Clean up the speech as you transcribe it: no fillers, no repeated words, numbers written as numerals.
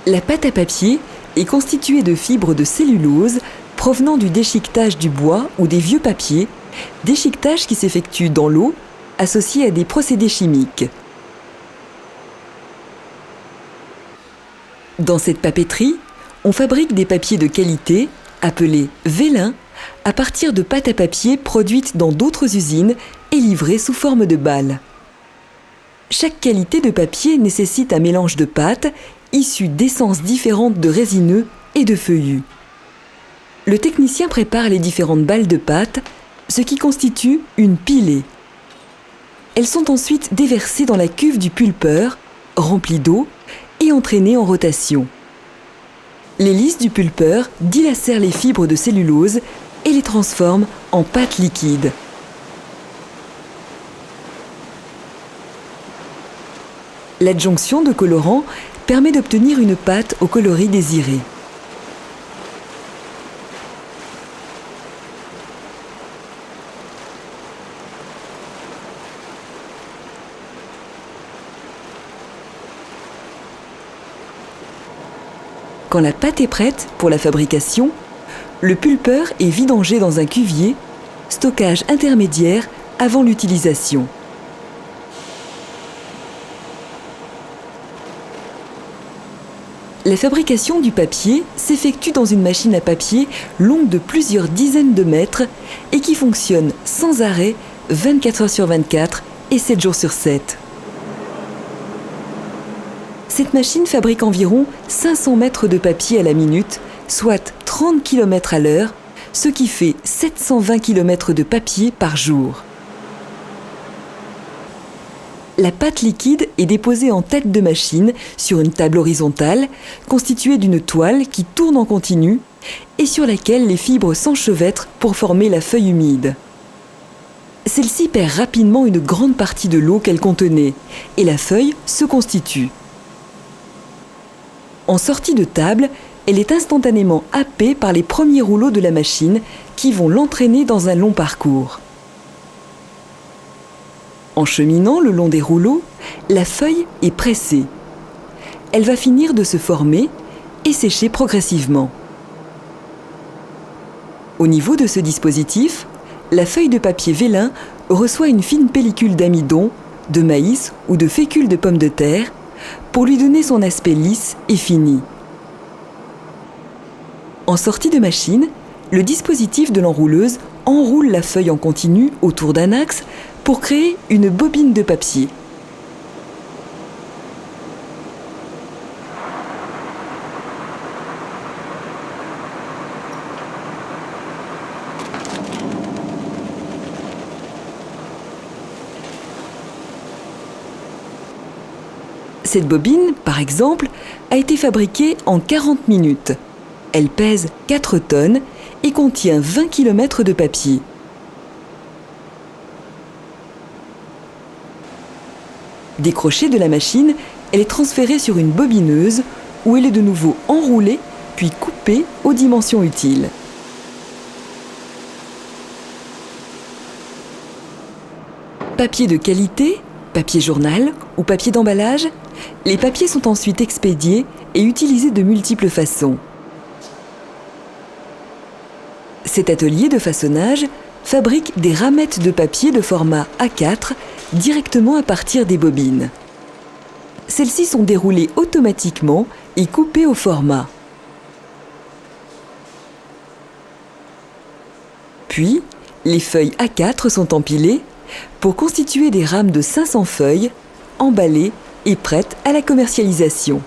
La pâte à papier est constituée de fibres de cellulose provenant du déchiquetage du bois ou des vieux papiers, déchiquetage qui s'effectue dans l'eau associé à des procédés chimiques. Dans cette papeterie, on fabrique des papiers de qualité, appelés vélins, à partir de pâte à papier produite dans d'autres usines et livrée sous forme de balles. Chaque qualité de papier nécessite un mélange de pâtes issues d'essences différentes de résineux et de feuillus. Le technicien prépare les différentes balles de pâte, ce qui constitue une pilée. Elles sont ensuite déversées dans la cuve du pulpeur, remplie d'eau et entraînées en rotation. L'hélice du pulpeur dilacère les fibres de cellulose et les transforme en pâte liquide. L'adjonction de colorants permet d'obtenir une pâte au coloris désiré. Quand la pâte est prête pour la fabrication, le pulpeur est vidangé dans un cuvier, stockage intermédiaire avant l'utilisation. La fabrication du papier s'effectue dans une machine à papier longue de plusieurs dizaines de mètres et qui fonctionne sans arrêt 24 heures sur 24 et 7 jours sur 7. Cette machine fabrique environ 500 mètres de papier à la minute, soit 30 km à l'heure, ce qui fait 720 km de papier par jour. La pâte liquide est déposée en tête de machine sur une table horizontale constituée d'une toile qui tourne en continu et sur laquelle les fibres s'enchevêtrent pour former la feuille humide. Celle-ci perd rapidement une grande partie de l'eau qu'elle contenait et la feuille se constitue. En sortie de table, elle est instantanément happée par les premiers rouleaux de la machine qui vont l'entraîner dans un long parcours. En cheminant le long des rouleaux, la feuille est pressée. Elle va finir de se former et sécher progressivement. Au niveau de ce dispositif, la feuille de papier vélin reçoit une fine pellicule d'amidon, de maïs ou de fécule de pommes de terre pour lui donner son aspect lisse et fini. En sortie de machine, le dispositif de l'enrouleuse enroule la feuille en continu autour d'un axe pour créer une bobine de papier. Cette bobine, par exemple, a été fabriquée en 40 minutes. Elle pèse 4 tonnes et contient 20 km de papier. Décrochée de la machine, elle est transférée sur une bobineuse où elle est de nouveau enroulée puis coupée aux dimensions utiles. Papier de qualité, papier journal ou papier d'emballage, les papiers sont ensuite expédiés et utilisés de multiples façons. Cet atelier de façonnage fabrique des ramettes de papier de format A4 directement à partir des bobines. Celles-ci sont déroulées automatiquement et coupées au format. Puis, les feuilles A4 sont empilées pour constituer des rames de 500 feuilles, emballées et prêtes à la commercialisation.